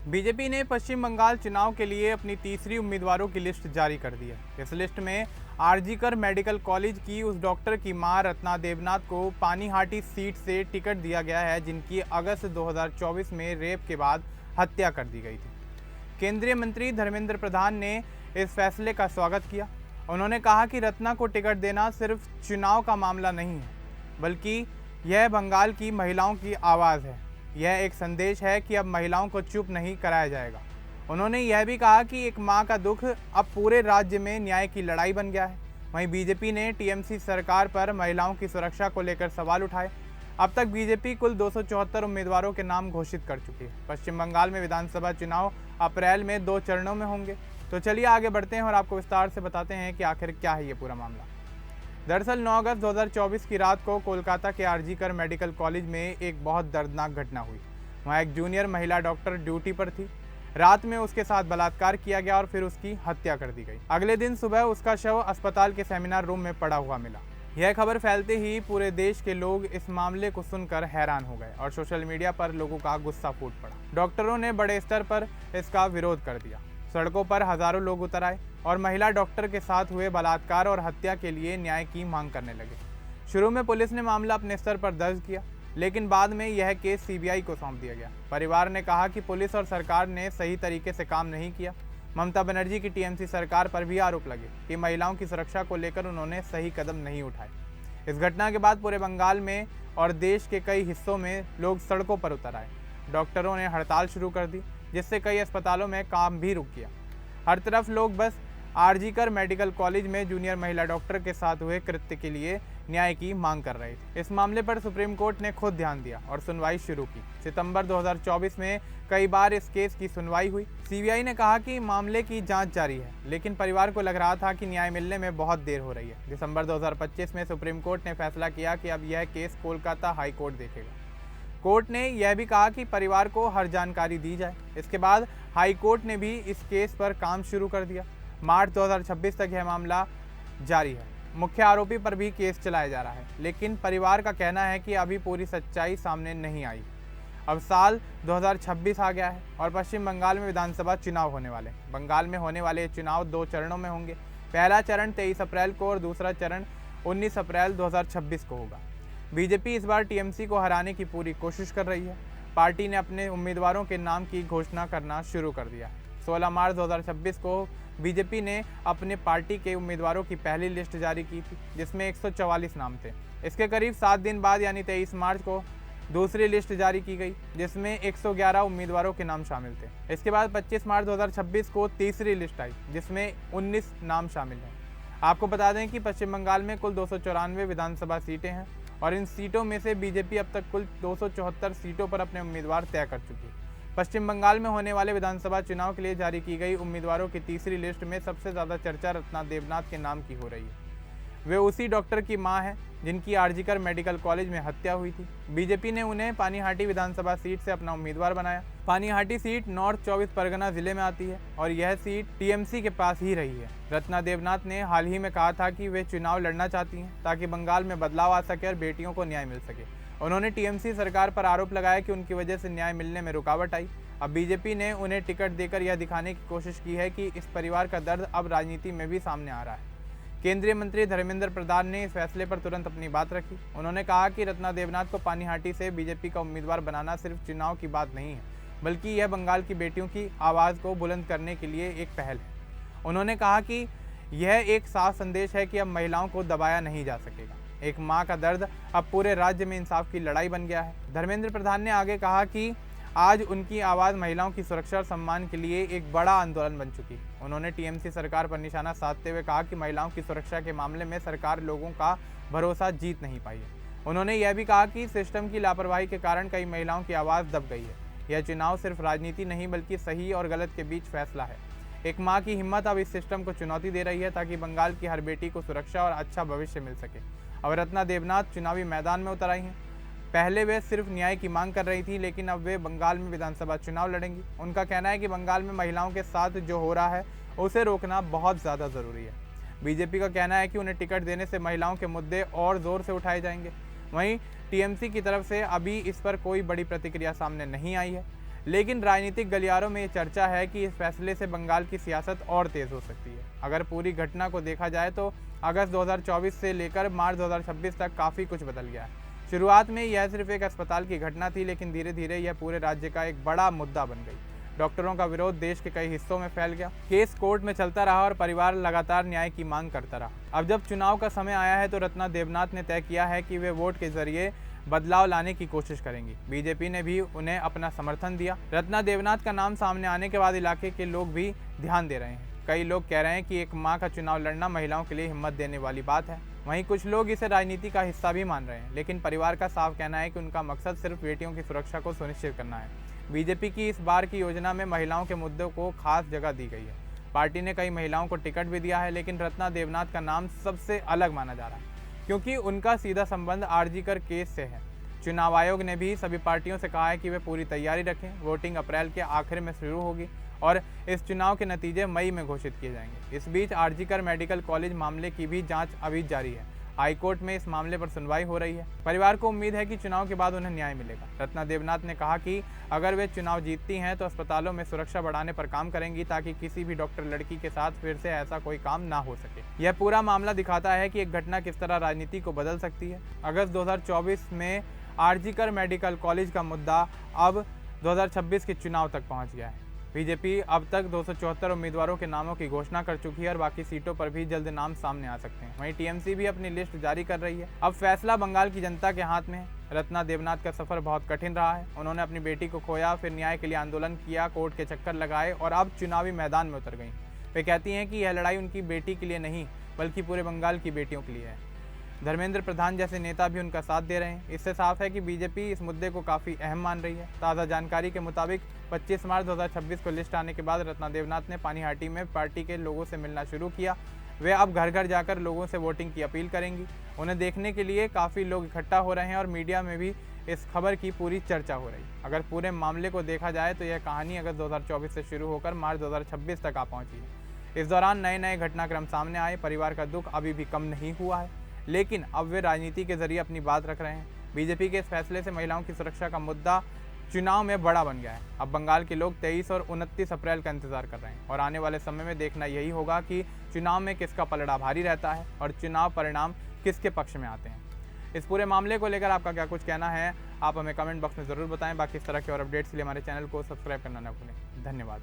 BJP ने पश्चिम बंगाल चुनाव के लिए अपनी तीसरी उम्मीदवारों की लिस्ट जारी कर दी है। इस लिस्ट में आरजीकर मेडिकल कॉलेज की उस डॉक्टर की मां रत्ना देवनाथ को पानीहाटी सीट से टिकट दिया गया है, जिनकी अगस्त 2024 में रेप के बाद हत्या कर दी गई थी। केंद्रीय मंत्री धर्मेंद्र प्रधान ने इस फैसले का स्वागत किया। उन्होंने कहा कि रत्ना को टिकट देना सिर्फ चुनाव का मामला नहीं है, बल्कि यह बंगाल की महिलाओं की आवाज़ है। यह एक संदेश है कि अब महिलाओं को चुप नहीं कराया जाएगा। उन्होंने यह भी कहा कि एक मां का दुख अब पूरे राज्य में न्याय की लड़ाई बन गया है। वहीं बीजेपी ने टीएमसी सरकार पर महिलाओं की सुरक्षा को लेकर सवाल उठाए। अब तक बीजेपी कुल 274 उम्मीदवारों के नाम घोषित कर चुकी है। पश्चिम बंगाल में विधानसभा चुनाव अप्रैल में 2 चरणों में होंगे। तो चलिए आगे बढ़ते हैं और आपको विस्तार से बताते हैं कि आखिर क्या है ये पूरा मामला। दरअसल 9 अगस्त 2024 की रात को कोलकाता के आरजीकर मेडिकल कॉलेज में एक बहुत दर्दनाक घटना हुई। वहाँ एक जूनियर महिला डॉक्टर ड्यूटी पर थी। रात में उसके साथ बलात्कार किया गया और फिर उसकी हत्या कर दी गई। अगले दिन सुबह उसका शव अस्पताल के सेमिनार रूम में पड़ा हुआ मिला। यह खबर फैलते ही पूरे देश के लोग इस मामले को सुनकर हैरान हो गए और सोशल मीडिया पर लोगों का गुस्सा फूट पड़ा। डॉक्टरों ने बड़े स्तर पर इसका विरोध कर दिया। सड़कों पर हजारों लोग उतर आए और महिला डॉक्टर के साथ हुए बलात्कार और हत्या के लिए न्याय की मांग करने लगे। शुरू में पुलिस ने मामला अपने स्तर पर दर्ज किया, लेकिन बाद में यह केस सीबीआई को सौंप दिया गया। परिवार ने कहा कि पुलिस और सरकार ने सही तरीके से काम नहीं किया। ममता बनर्जी की टीएमसी सरकार पर भी आरोप लगे कि महिलाओं की सुरक्षा को लेकर उन्होंने सही कदम नहीं उठाए। इस घटना के बाद पूरे बंगाल में और देश के कई हिस्सों में लोग सड़कों पर उतर आए। डॉक्टरों ने हड़ताल शुरू कर दी, जिससे कई अस्पतालों में काम भी रुक गया। हर तरफ लोग बस आरजीकर मेडिकल कॉलेज में जूनियर महिला डॉक्टर के साथ हुए कृत्य के लिए न्याय की मांग कर रहे थे। इस मामले पर सुप्रीम कोर्ट ने खुद ध्यान दिया और सुनवाई शुरू की। सितंबर 2024 में कई बार इस केस की सुनवाई हुई। सीबीआई ने कहा कि मामले की जांच जारी है, लेकिन परिवार को लग रहा था कि न्याय मिलने में बहुत देर हो रही है। दिसंबर 2025 में सुप्रीम कोर्ट ने फैसला किया कि अब यह केस कोलकाता हाई कोर्ट देखेगा। कोर्ट ने यह भी कहा कि परिवार को हर जानकारी दी जाए। इसके बाद हाई कोर्ट ने भी इस केस पर काम शुरू कर दिया। मार्च 2026 तक यह मामला जारी है। मुख्य आरोपी पर भी केस चलाया जा रहा है, लेकिन परिवार का कहना है कि अभी पूरी सच्चाई सामने नहीं आई। अब साल 2026 आ गया है और पश्चिम बंगाल में विधानसभा चुनाव होने वाले। बंगाल में होने वाले चुनाव 2 चरणों में होंगे। पहला चरण 23 अप्रैल को और दूसरा चरण 19 अप्रैल 2026 को होगा। बीजेपी इस बार टीएमसी को हराने की पूरी कोशिश कर रही है। पार्टी ने अपने उम्मीदवारों के नाम की घोषणा करना शुरू कर दिया। 16 मार्च 2026 को बीजेपी ने अपने पार्टी के उम्मीदवारों की पहली लिस्ट जारी की थी, जिसमें 144 नाम थे। इसके करीब 7 दिन बाद यानी 23 मार्च को दूसरी लिस्ट जारी की गई, जिसमें 111 उम्मीदवारों के नाम शामिल थे। इसके बाद 25 मार्च 2026 को तीसरी लिस्ट आई, जिसमें 19 नाम शामिल हैं। आपको बता दें कि पश्चिम बंगाल में कुल 294 विधानसभा सीटें हैं और इन सीटों में से बीजेपी अब तक कुल 274 सीटों पर अपने उम्मीदवार तय कर चुकी है। पश्चिम बंगाल में होने वाले विधानसभा चुनाव के लिए जारी की गई उम्मीदवारों की तीसरी लिस्ट में सबसे ज़्यादा चर्चा रत्ना देवनाथ के नाम की हो रही है। वे उसी डॉक्टर की मां हैं जिनकी आरजीकर मेडिकल कॉलेज में हत्या हुई थी। बीजेपी ने उन्हें पानीहाटी विधानसभा सीट से अपना उम्मीदवार बनाया। पानीहाटी सीट नॉर्थ 24 परगना जिले में आती है और यह सीट टीएमसी के पास ही रही है। रत्ना देवनाथ ने हाल ही में कहा था कि वे चुनाव लड़ना चाहती हैं ताकि बंगाल में बदलाव आ सके और बेटियों को न्याय मिल सके। उन्होंने टीएमसी सरकार पर आरोप लगाया कि उनकी वजह से न्याय मिलने में रुकावट आई। अब बीजेपी ने उन्हें टिकट देकर यह दिखाने की कोशिश की है कि इस परिवार का दर्द अब राजनीति में भी सामने आ रहा है। केंद्रीय मंत्री धर्मेंद्र प्रधान ने इस फैसले पर तुरंत अपनी बात रखी। उन्होंने कहा कि रत्ना देवनाथ को पानीहाटी से बीजेपी का उम्मीदवार बनाना सिर्फ चुनाव की बात नहीं है, बल्कि यह बंगाल की बेटियों की आवाज़ को बुलंद करने के लिए एक पहल है। उन्होंने कहा कि यह एक साफ संदेश है कि अब महिलाओं को दबाया नहीं जा सकेगा। एक मां का दर्द अब पूरे राज्य में इंसाफ की लड़ाई बन गया है। धर्मेंद्र प्रधान ने आगे कहा कि आज उनकी आवाज़ महिलाओं की सुरक्षा और सम्मान के लिए एक बड़ा आंदोलन बन चुकी है। उन्होंने टीएमसी सरकार पर निशाना साधते हुए कहा कि महिलाओं की सुरक्षा के मामले में सरकार लोगों का भरोसा जीत नहीं पाई है। उन्होंने यह भी कहा कि सिस्टम की लापरवाही के कारण कई महिलाओं की आवाज़ दब गई है। यह चुनाव सिर्फ राजनीति नहीं, बल्कि सही और गलत के बीच फैसला है। एक माँ की हिम्मत अब इस सिस्टम को चुनौती दे रही है ताकि बंगाल की हर बेटी को सुरक्षा और अच्छा भविष्य मिल सके। अब रत्ना देवनाथ चुनावी मैदान में उतर आई हैं। पहले वे सिर्फ न्याय की मांग कर रही थी, लेकिन अब वे बंगाल में विधानसभा चुनाव लड़ेंगी। उनका कहना है कि बंगाल में महिलाओं के साथ जो हो रहा है उसे रोकना बहुत ज़्यादा ज़रूरी है। बीजेपी का कहना है कि उन्हें टिकट देने से महिलाओं के मुद्दे और ज़ोर से उठाए जाएंगे। वहीं टीएमसी की तरफ से अभी इस पर कोई बड़ी प्रतिक्रिया सामने नहीं आई है, लेकिन राजनीतिक गलियारों में ये चर्चा है कि इस फैसले से बंगाल की सियासत और तेज़ हो सकती है। अगर पूरी घटना को देखा जाए तो अगस्त 2024 से लेकर मार्च 2026 तक काफ़ी कुछ बदल गया है। शुरुआत में यह सिर्फ एक अस्पताल की घटना थी, लेकिन धीरे धीरे यह पूरे राज्य का एक बड़ा मुद्दा बन गई। डॉक्टरों का विरोध देश के कई हिस्सों में फैल गया। केस कोर्ट में चलता रहा और परिवार लगातार न्याय की मांग करता रहा। अब जब चुनाव का समय आया है तो रत्ना देवनाथ ने तय किया है कि वे वोट के जरिए बदलाव लाने की कोशिश करेंगी। बीजेपी ने भी उन्हें अपना समर्थन दिया। रत्ना देवनाथ का नाम सामने आने के बाद इलाके के लोग भी ध्यान दे रहे हैं। कई लोग कह रहे हैं कि एक मां का चुनाव लड़ना महिलाओं के लिए हिम्मत देने वाली बात है। वहीं कुछ लोग इसे राजनीति का हिस्सा भी मान रहे हैं, लेकिन परिवार का साफ कहना है कि उनका मकसद सिर्फ बेटियों की सुरक्षा को सुनिश्चित करना है। बीजेपी की इस बार की योजना में महिलाओं के मुद्दों को खास जगह दी गई है। पार्टी ने कई महिलाओं को टिकट भी दिया है, लेकिन रत्ना देवनाथ का नाम सबसे अलग माना जा रहा है, क्योंकि उनका सीधा संबंध आरजीकर केस से है। चुनाव आयोग ने भी सभी पार्टियों से कहा है कि वे पूरी तैयारी रखें। वोटिंग अप्रैल के आखिर में शुरू होगी और इस चुनाव के नतीजे मई में घोषित किए जाएंगे। इस बीच आरजीकर मेडिकल कॉलेज मामले की भी जांच अभी जारी है। हाईकोर्ट में इस मामले पर सुनवाई हो रही है। परिवार को उम्मीद है कि चुनाव के बाद उन्हें न्याय मिलेगा। रत्ना देवनाथ ने कहा कि अगर वे चुनाव जीतती हैं तो अस्पतालों में सुरक्षा बढ़ाने पर काम करेंगी, ताकि किसी भी डॉक्टर लड़की के साथ फिर से ऐसा कोई काम ना हो सके। यह पूरा मामला दिखाता है कि एक घटना किस तरह राजनीति को बदल सकती है। अगस्त 2024 में आरजीकर मेडिकल कॉलेज का मुद्दा अब 2026 के चुनाव तक पहुंच गया है। बीजेपी अब तक 274 उम्मीदवारों के नामों की घोषणा कर चुकी है और बाकी सीटों पर भी जल्द नाम सामने आ सकते हैं। वहीं टीएमसी भी अपनी लिस्ट जारी कर रही है। अब फैसला बंगाल की जनता के हाथ में है। रत्ना देवनाथ का सफर बहुत कठिन रहा है। उन्होंने अपनी बेटी को खोया, फिर न्याय के लिए आंदोलन किया, कोर्ट के चक्कर लगाए और अब चुनावी मैदान में उतर गई। वे कहती हैं कि यह लड़ाई उनकी बेटी के लिए नहीं, बल्कि पूरे बंगाल की बेटियों के लिए है। धर्मेंद्र प्रधान जैसे नेता भी उनका साथ दे रहे हैं। इससे साफ है कि बीजेपी इस मुद्दे को काफ़ी अहम मान रही है। ताज़ा जानकारी के मुताबिक 25 मार्च 2026 को लिस्ट आने के बाद रत्ना देवनाथ ने पानीहाटी में पार्टी के लोगों से मिलना शुरू किया। वे अब घर घर जाकर लोगों से वोटिंग की अपील करेंगी। उन्हें देखने के लिए काफ़ी लोग इकट्ठा हो रहे हैं और मीडिया में भी इस खबर की पूरी चर्चा हो रही है। अगर पूरे मामले को देखा जाए तो यह कहानी अगस्त 2024 से शुरू होकर मार्च 2026 तक आ पहुँची है। इस दौरान नए नए घटनाक्रम सामने आए। परिवार का दुख अभी भी कम नहीं हुआ है, लेकिन अब वे राजनीति के जरिए अपनी बात रख रहे हैं। बीजेपी के इस फैसले से महिलाओं की सुरक्षा का मुद्दा चुनाव में बड़ा बन गया है। अब बंगाल के लोग 23 और 29 अप्रैल का इंतजार कर रहे हैं और आने वाले समय में देखना यही होगा कि चुनाव में किसका पलड़ा भारी रहता है और चुनाव परिणाम किसके पक्ष में आते हैं। इस पूरे मामले को लेकर आपका क्या कुछ कहना है, आप हमें कमेंट बॉक्स में ज़रूर बताएं। बाकी इस तरह के और अपडेट्स के लिए हमारे चैनल को सब्सक्राइब करना न भूलें। धन्यवाद।